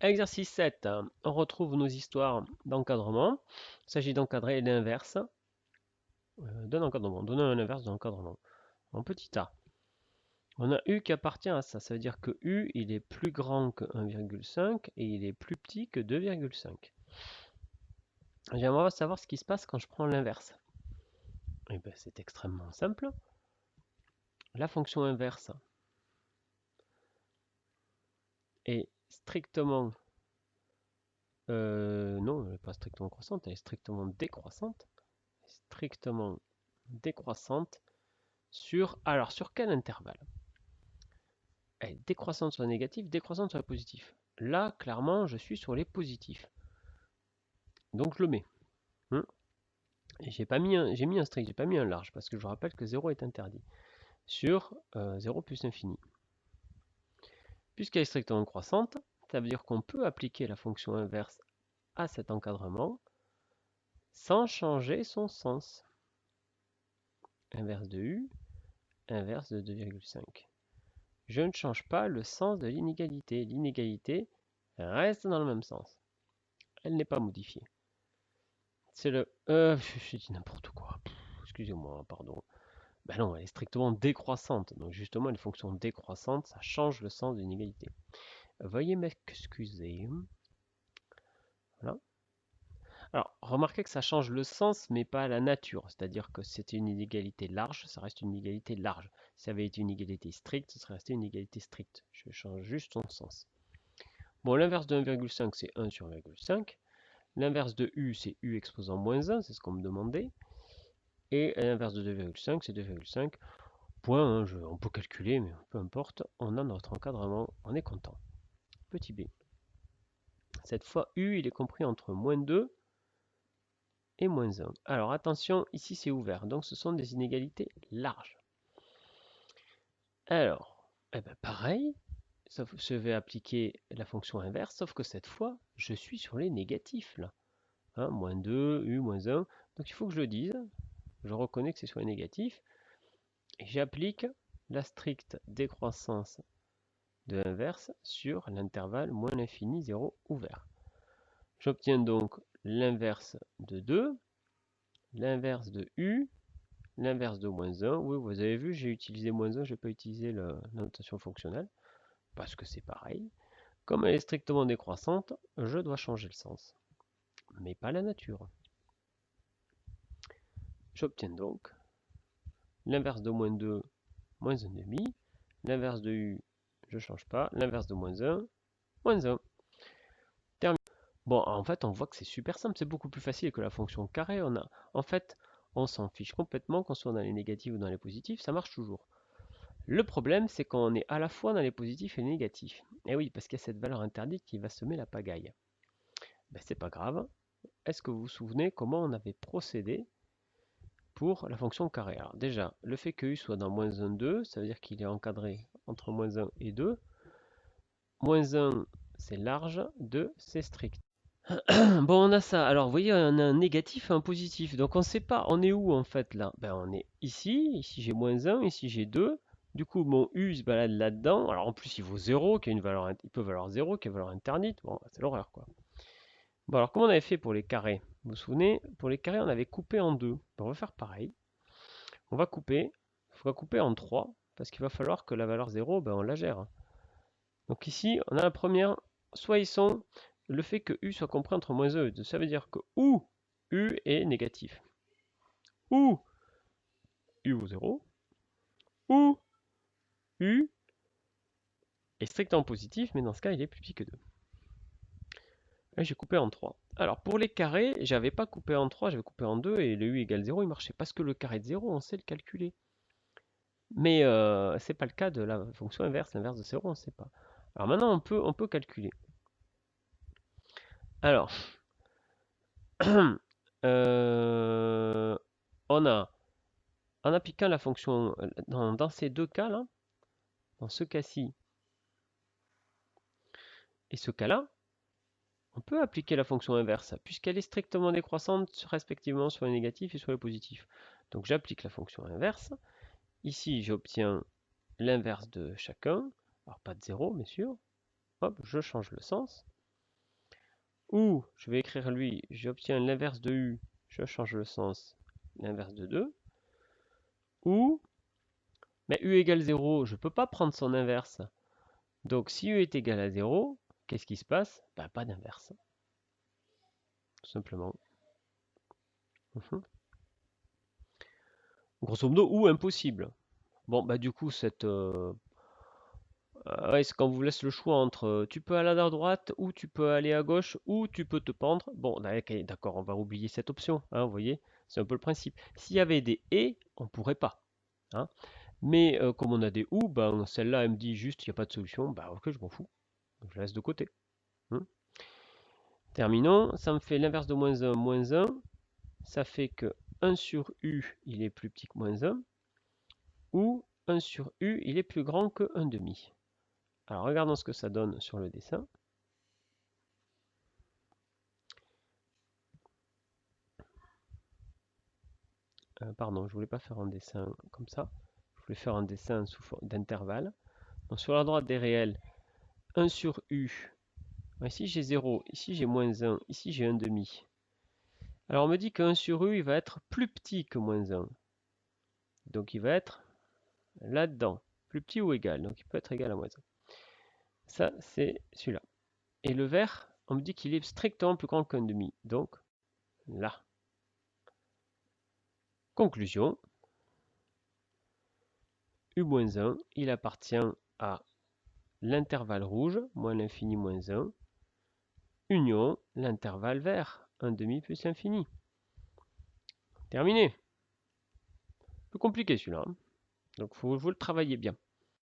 Exercice 7. On retrouve nos histoires d'encadrement. Il s'agit d'encadrer l'inverse d'un encadrement, donner un inverse d'un encadrement. En petit a, on a u qui appartient à ça. Ça veut dire que u il est plus grand que 1,5 et il est plus petit que 2,5. J'aimerais savoir ce qui se passe quand je prends l'inverse. Et bien c'est extrêmement simple. La fonction inverse est strictement non, elle n'est pas strictement croissante, elle est strictement décroissante. Strictement décroissante sur quel intervalle? Elle est décroissante sur le négatif, décroissante sur le positif. Là, clairement, je suis sur les positifs. Donc je le mets. J'ai mis un strict, j'ai pas mis un large, parce que je vous rappelle que 0 est interdit. Sur 0 plus l'infini. Puisqu'elle est strictement croissante, ça veut dire qu'on peut appliquer la fonction inverse à cet encadrement sans changer son sens. Inverse de u, inverse de 2,5. Je ne change pas le sens de l'inégalité. L'inégalité reste dans le même sens. Elle n'est pas modifiée. C'est le... j'ai dit n'importe quoi. Excusez-moi, pardon. Ben non, elle est strictement décroissante. Donc justement, une fonction décroissante, ça change le sens de l'inégalité. Veuillez m'excuser. Voilà. Alors, remarquez que ça change le sens, mais pas la nature. C'est-à-dire que c'était une inégalité large, ça reste une inégalité large. Si ça avait été une inégalité stricte, ça serait resté une inégalité stricte. Je change juste son sens. Bon, l'inverse de 1,5, c'est 1 sur 1,5. L'inverse de u, c'est u exposant moins 1, c'est ce qu'on me demandait. Et l'inverse de 2,5, c'est 2,5. Point, hein, on peut calculer, mais peu importe. On a notre encadrement, on est content. Petit b. Cette fois, u, il est compris entre moins 2 et moins 1. Alors attention, ici c'est ouvert, donc ce sont des inégalités larges. Alors, pareil, je vais appliquer la fonction inverse, sauf que cette fois, je suis sur les négatifs, là. Hein, moins 2, u, moins 1. Donc il faut que je le dise. Je reconnais que c'est sur les négatifs. Et j'applique la stricte décroissance de l'inverse sur l'intervalle moins l'infini 0 ouvert. J'obtiens donc l'inverse de 2, l'inverse de u, l'inverse de moins 1. Oui, vous avez vu, j'ai utilisé moins 1, je n'ai pas utilisé la notation fonctionnelle, parce que c'est pareil. Comme elle est strictement décroissante, je dois changer le sens, mais pas la nature. J'obtiens donc l'inverse de moins 2, moins 1,5. L'inverse de u, je ne change pas. L'inverse de moins 1, moins 1. Terminé. Bon, en fait, on voit que c'est super simple. C'est beaucoup plus facile que la fonction carré. En fait, on s'en fiche complètement qu'on soit dans les négatifs ou dans les positifs. Ça marche toujours. Le problème, c'est qu'on est à la fois dans les positifs et les négatifs. Et oui, parce qu'il y a cette valeur interdite qui va semer la pagaille. Ben, c'est pas grave. Est-ce que vous vous souvenez comment on avait procédé pour la fonction carré? Alors déjà, le fait que u soit dans moins 1, 2, ça veut dire qu'il est encadré entre moins 1 et 2. Moins 1, c'est large, 2, c'est strict. Bon, on a ça. Alors, vous voyez, on a un négatif et un positif. Donc, on ne sait pas, on est où en fait là? Ben, on est ici. Ici, j'ai moins 1, ici, j'ai 2. Du coup, mon u se balade là-dedans. Alors, en plus, il vaut 0, qui a une valeur, il peut valoir 0, qui a une valeur interdite. Bon, c'est l'horreur, quoi. Bon, alors, comment on avait fait pour les carrés? Vous vous souvenez, pour les carrés, on avait coupé en 2. Ben, on va faire pareil. On va couper. Il faudra couper en 3, parce qu'il va falloir que la valeur 0, ben, on la gère. Donc ici, on a la première, soit ils sont le fait que u soit compris entre moins 1 et 2. Ça veut dire que ou u est négatif, ou u vaut 0, ou u est strictement positif, mais dans ce cas, il est plus petit que 2. Là, j'ai coupé en 3. Alors, pour les carrés, j'avais pas coupé en 3, j'avais coupé en 2, et le u égale 0, il marchait. Parce que le carré de 0, on sait le calculer. Mais c'est pas le cas de la fonction inverse. L'inverse de 0, on ne sait pas. Alors maintenant, on peut calculer. Alors, on a, en appliquant la fonction, dans ces deux cas-là, dans ce cas-ci et ce cas-là, on peut appliquer la fonction inverse, puisqu'elle est strictement décroissante respectivement sur les négatifs et sur les positifs. Donc j'applique la fonction inverse. Ici, j'obtiens l'inverse de chacun. Alors pas de 0, bien sûr. Hop, je change le sens. ou je vais écrire lui, j'obtiens l'inverse de U, je change le sens, l'inverse de 2, ou, mais U égale 0, je ne peux pas prendre son inverse. Donc si U est égal à 0, qu'est-ce qui se passe? Bah, pas d'inverse. Tout simplement. Grosso modo, ou impossible. Bon, bah du coup, ouais, c'est quand vous laisse le choix entre tu peux aller à droite, ou tu peux aller à gauche, ou tu peux te pendre. Bon, d'accord, on va oublier cette option, hein, vous voyez, c'est un peu le principe. S'il y avait des et, on pourrait pas. Hein. Mais comme on a des ou, ben, celle-là, elle me dit juste il n'y a pas de solution, bah ok, je m'en fous. Donc, je laisse de côté. Hein. Terminons, ça me fait l'inverse de moins 1. Ça fait que 1 sur u, il est plus petit que moins 1, ou 1 sur u, il est plus grand que 1 demi. Alors regardons ce que ça donne sur le dessin. Pardon, je voulais pas faire un dessin comme ça. Je voulais faire un dessin sous forme d'intervalle. Donc sur la droite des réels, 1 sur u. Ici j'ai 0, ici j'ai moins 1, ici j'ai 1 demi. Alors on me dit que 1 sur u, il va être plus petit que moins 1. Donc il va être là-dedans, plus petit ou égal. Donc il peut être égal à moins 1. Ça, c'est celui-là. Et le vert, on me dit qu'il est strictement plus grand qu'un demi. Donc là. Conclusion. U-1, il appartient à l'intervalle rouge, moins l'infini moins 1, union l'intervalle vert, 1 demi plus l'infini. Terminé. Plus compliqué celui-là. Donc vous le travaillez bien.